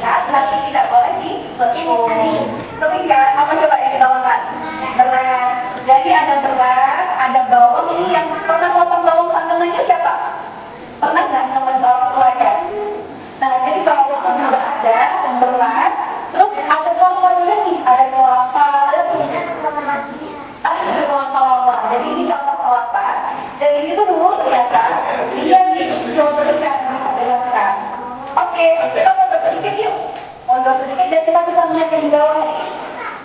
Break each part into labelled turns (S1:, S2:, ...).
S1: terlihat, berarti tidak boleh disentuh. Sering apa coba yang kita lakukan? Beras. Jadi ada beras, ada bawang. Ini yang pernah potong bawang sambil nangis siapa? Pernah nggak teman orang tua ya? Nah, jadi bawang juga ada, beras. Terus ada kelapa juga nih, ada kelapa, ada kelapa. Jadi ini contoh kelapa. Dan ini tuh dulu ternyata dia dijodohkan dengan kan. Oke, kita mundur sedikit yuk. Mundur sedikit dan kita bisa melihat yang di bawah.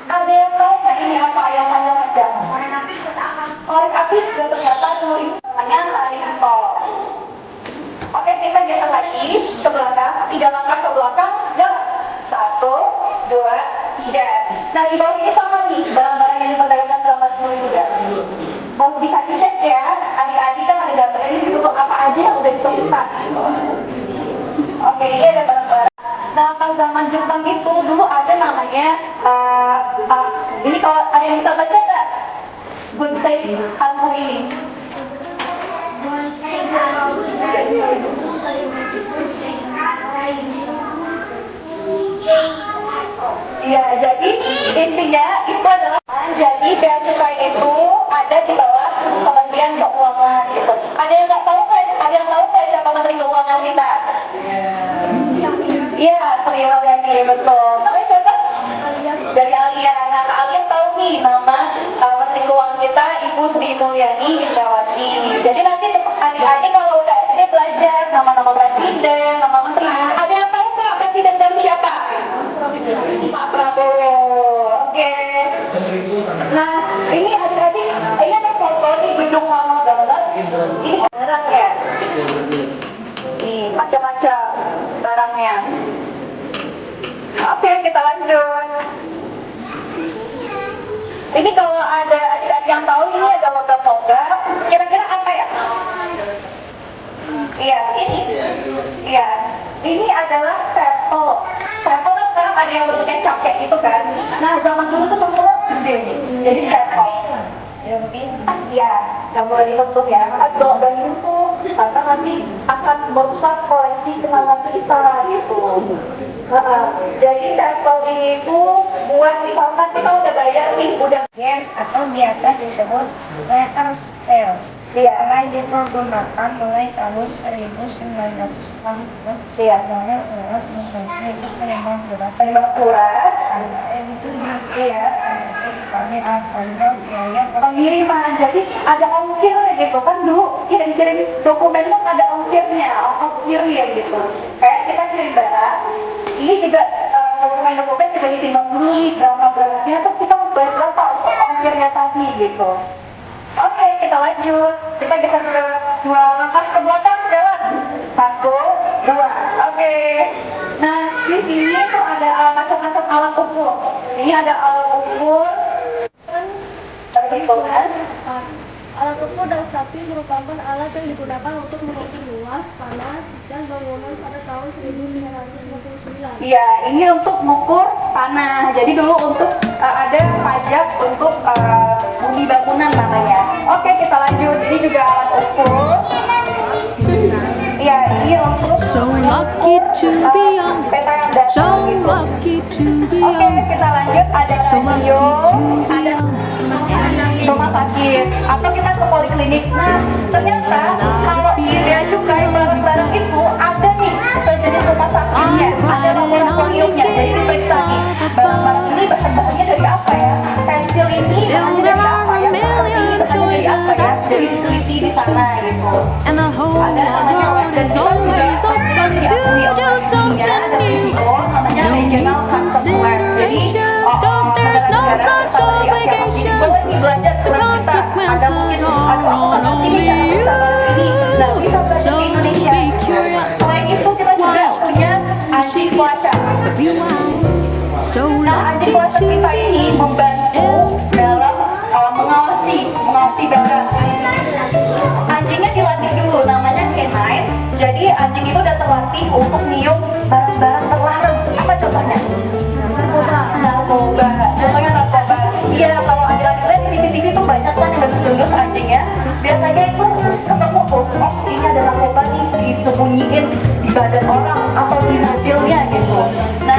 S1: Ada yang tahu nggak ini apa yang panjang panjang? Korek api sudah ternyata dulu ini namanya kayu. Oke, kita geser lagi ke belakang, 3 langkah ke belakang, jalan. 1, 2, 3. Nah, di bawah ini sama nih, barang-barang yang diperdagangkan selama 10 juga. Mau bisa dicek ya, adik-adik kan ada daftar di situ apa aja yang udah ditemukan. Oke, ini ada barang-barang. Nah, pas zaman Jepang itu dulu ada namanya, ini kalau ada yang bisa baca nggak? Bonsai hantu ini. Iya, jadi intinya itu adalah jadi bea cukai itu ada di bawah Kementerian Keuangan gitu. Ada yang nggak tahu nggak? Ada yang tahu nggak siapa Menteri Keuangan kita? Iya, Sri Mulyani, betul. Namanya siapa? Dari Alia. Nah, kalian tahu nih nama Menteri Keuangan kita Ibu Sri Mulyani Indrawati. Jadi nanti adik-adik kalau udah SD belajar nama-nama presiden, nama menteri. Ada yang tahu nggak presiden dari siapa? Pak Prabowo. Oke. Nah, ini adik-adik, ini ada foto di gedung lama banget. Ini barang ya. Nih, macam-macam barangnya. Oke, kita lanjut. Ini kalau ada adik-adik yang tahu ini ada logam-logam. Kira-kira apa ya? Iya, ini. Iya, ini adalah travel. Travel kan sekarang ada yang bentuknya capek gitu kan. Nah, zaman dulu tuh semua gede. Jadi travel. Iya, nggak boleh dibentuk ya. Kalau udah dibentuk, maka nanti akan merusak koleksi kenangan kita gitu. Jadi travel ini tuh buat misalkan kita udah bayar nih, udah
S2: Years atau biasa disebut letter spell.
S1: Iya.
S2: Mulai dipergunakan mulai tahun 1960.
S1: Iya.
S2: Namanya ulat mengenai penembak surat.
S1: Penembak surat.
S2: Itu
S1: Iya.
S2: kami akan biaya
S1: Pengiriman, jadi ada ongkir gitu kan dulu kirim-kirim dokumen kan ada ongkirnya, ongkirnya gitu. Kayak kita kirim barang, ini juga dokumen-dokumen juga ditimbang dulu nih berapa beratnya, terus kita membayar berapa untuk ongkirnya tadi gitu. Oke, kita lanjut. Kita geser ke 2 langkah ke belakang, jalan. 1, 2. Oke. Nah, di sini tuh ada macam-macam alat ukur. Ini ada alat ukur. Perhitungan.
S3: Alat ukur dan sapi merupakan alat yang digunakan untuk mengukur luas, tanah, dan bangunan pada tahun 1959.
S1: Iya, ini untuk mengukur tanah. Jadi dulu untuk ada pajak untuk bumi bangunan namanya. Oke, kita lanjut. Ini juga alat ukur. Iya, ini untuk
S4: So lucky to be young,
S1: peta yang datar
S4: so
S1: gitu.
S4: lucky to be
S1: Oke,
S4: young,
S1: kita lanjut. Ada
S4: so lucky
S1: radio,
S4: to be
S1: ada
S4: young.
S1: rumah sakit, atau kita ke poliklinik. Nah, ternyata kalau di bea cukai barang-barang itu ada nih sejenis rumah sakitnya, ada laboratoriumnya. Jadi diperiksa nih barang-barang ini bahan-bahannya dari apa ya? Pensil ini bahannya dari apa ya? Seperti ini bahannya dari apa ya? Jadi diteliti di sana gitu.
S4: And the whole
S1: Ada namanya
S4: world
S1: dan
S4: is
S1: kita juga
S4: always open to do something
S1: ada
S4: new.
S1: risiko namanya
S4: No need
S1: regional custom lab. Jadi
S4: considerations, 'cause there's no such obligation. The consequences are on only you. So be curious,
S1: Selain itu kita juga punya anjing pelacak.
S4: but be wise. So
S1: Nah, anjing
S4: lucky
S1: pelacak
S4: to
S1: kita ini membantu dalam mengawasi barang. Anjingnya dilatih dulu, namanya canine. Jadi anjing itu udah terlatih untuk nium barang-barang terlarang. Apa contohnya? Narkoba. Contohnya narkoba. Iya, kalau adik-adik lihat di TV-TV itu banyak kan yang gendus-gendus anjingnya. Biasanya itu ketemu, oh ini ada narkoba nih, disembunyiin di badan orang atau di mobilnya gitu. Nah,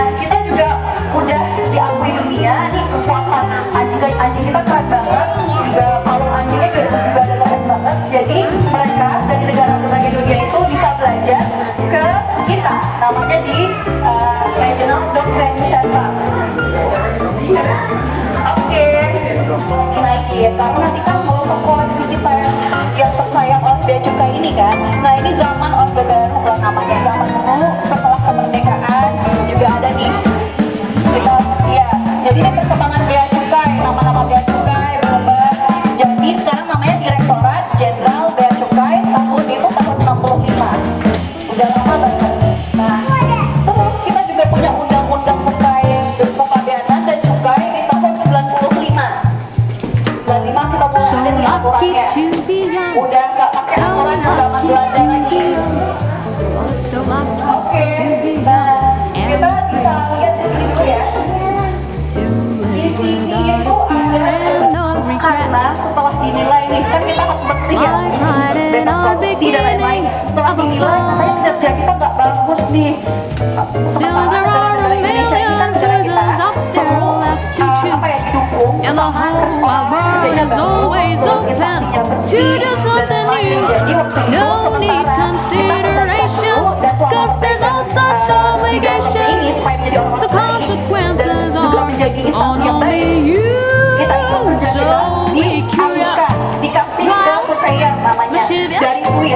S1: kita. Namanya di Regional Dog Training Center. Oke, ini lagi. Karena nanti kan mau ke koleksi kita yang tersayang oleh Bea Cukai ini kan. Nah ini zaman Orde Baru lah namanya. Zaman dulu setelah kemerdekaan juga ada nih. Ya, jadi ini perkembangan Bea Cukai, nama-nama Bea Cukai berubah. Jadi sekarang namanya Direktorat Jenderal Bea Cukai, tahun itu tahun 65. Udah lama banget. Nah, terus kita juga punya undang-undang cukai kepabeanan dan cukai di tahun 95. 95 kita mulai
S4: So
S1: ada nih
S4: lucky
S1: aturannya.
S4: to be young,
S1: Udah nggak pakai
S4: so
S1: aturan yang zaman
S4: lucky
S1: Belanda
S4: to
S1: lagi.
S4: be young, so lucky
S1: Oke,
S4: to be
S1: nah
S4: young
S1: kita
S4: and
S1: bisa lihat di sini dulu ya.
S4: to
S1: Di
S4: live
S1: sini
S4: without
S1: itu
S4: a fear and no
S1: ada
S4: regret.
S1: karena setelah dinilai nih kan kita harus bersih ya,
S4: My pride and
S1: bebas
S4: all
S1: korupsi dan lain-lain. Setelah dinilai katanya kinerja kita nggak bagus nih.
S4: Still
S1: Sementara
S4: there are
S1: negara-negara
S4: a
S1: Indonesia ini kan
S4: million
S1: negara kita
S4: choices out there
S1: perlu
S4: left to choose.
S1: apa ya didukung.
S4: And the whole wide world is always open to do something new. No need considerations, 'cause there's no such obligation. The consequences are on only you. So be curious, wild, mischievous,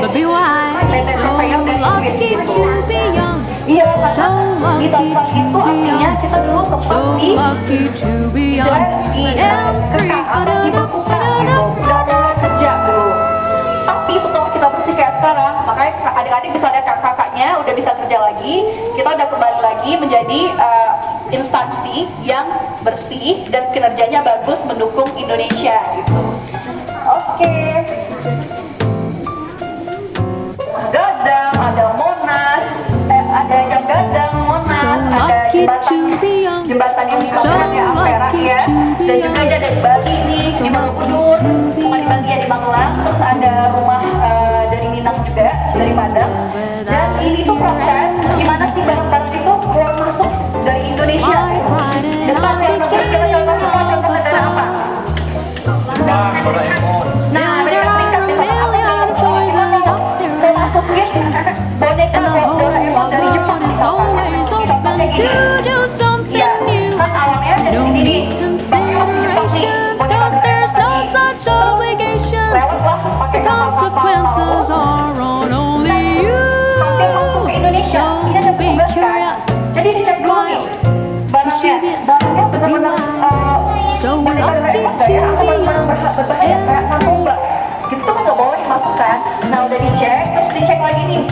S4: but be wise. So lucky to be young,
S1: Iya,
S4: so
S1: karena di
S4: lucky
S1: tempat
S4: to
S1: itu
S4: be
S1: artinya
S4: young,
S1: kita dulu
S4: so
S1: sempat
S4: lucky to be young and free.
S1: dibekukan gitu, nggak boleh kerja dulu. Tapi setelah kita bersih kayak sekarang, makanya adik-adik bisa lihat kakak-kakaknya udah bisa kerja lagi, kita udah kembali lagi menjadi instansi yang bersih dan kinerjanya bagus mendukung Indonesia gitu. Oke. Gadang, ada Monas, ada Jam Gadang, Monas,
S4: So
S1: ada
S4: lucky to be young,
S1: jembatan yang dibangun ya Ampera ya, dan juga ada dari Bali nih di Borobudur, bukan di Bali ya di Magelang, terus ada rumah dari Minang juga dari Padang, dan ini tuh proses gimana sih barang-barang itu keluar masuk dari Indonesia.
S4: my pride and
S1: Depan
S4: all
S1: yang kita contoh semua contoh negara apa?
S4: Now there are a million choices out there,
S1: Termasukin boneka
S4: and the whole
S1: Doraemon dari Jepang
S4: world is
S1: misalkan.
S4: always
S1: Contohnya
S4: open to
S1: gini.
S4: do something
S1: Iya,
S4: new.
S1: kan awalnya dari
S4: No
S1: sini nih.
S4: need considerations, 'cause there's no such obligation.
S1: Lewatlah pakai
S4: The consequences are on only you.
S1: hampir masuk ke Indonesia.
S4: So
S1: Ini ada
S4: be
S1: petugas kan.
S4: curious,
S1: Jadi dicek dulu nih barangnya. Barangnya benar-benar
S4: so
S1: benar-benar
S4: lucky
S1: hebat nggak ya? Atau
S4: to be
S1: benar-benar berbahaya kayak narkoba. Gitu tuh kan nggak boleh dimasukkan. Nah udah dicek, terus dicek lagi nih.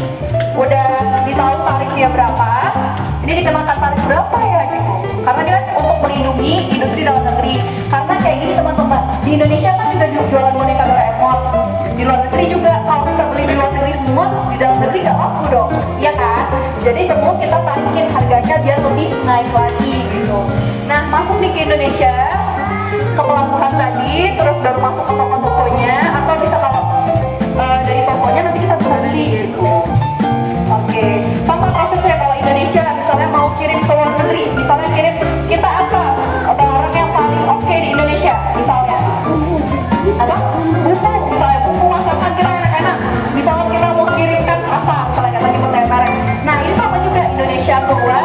S1: Udah ditahu tarifnya berapa. Ini dikenakan tarif berapa ya gitu. Karena dia kan untuk melindungi industri dalam negeri. Karena kayak gini teman-teman, di Indonesia kan juga jualan boneka Doraemon. Di luar negeri juga, kalau kita beli di luar negeri semua, di dalam negeri nggak laku dong, iya kan? Jadi perlu kita tarikin harganya biar lebih naik lagi gitu. Nah masuk nih ke Indonesia, ke pelabuhan tadi, terus baru masuk ke toko-tokonya, atau bisa kalau dari tokonya nanti kita bisa beli gitu. Oke, sama prosesnya kalau Indonesia misalnya mau kirim ke luar negeri, misalnya kirim kita apa? Barang yang paling oke di Indonesia, misalnya apa? Buku, misalnya buku masakan kita enak-enak. Misalnya kita mau kirimkan sasa, misalnya kita nyebut merek. Nah ini sama juga Indonesia keluar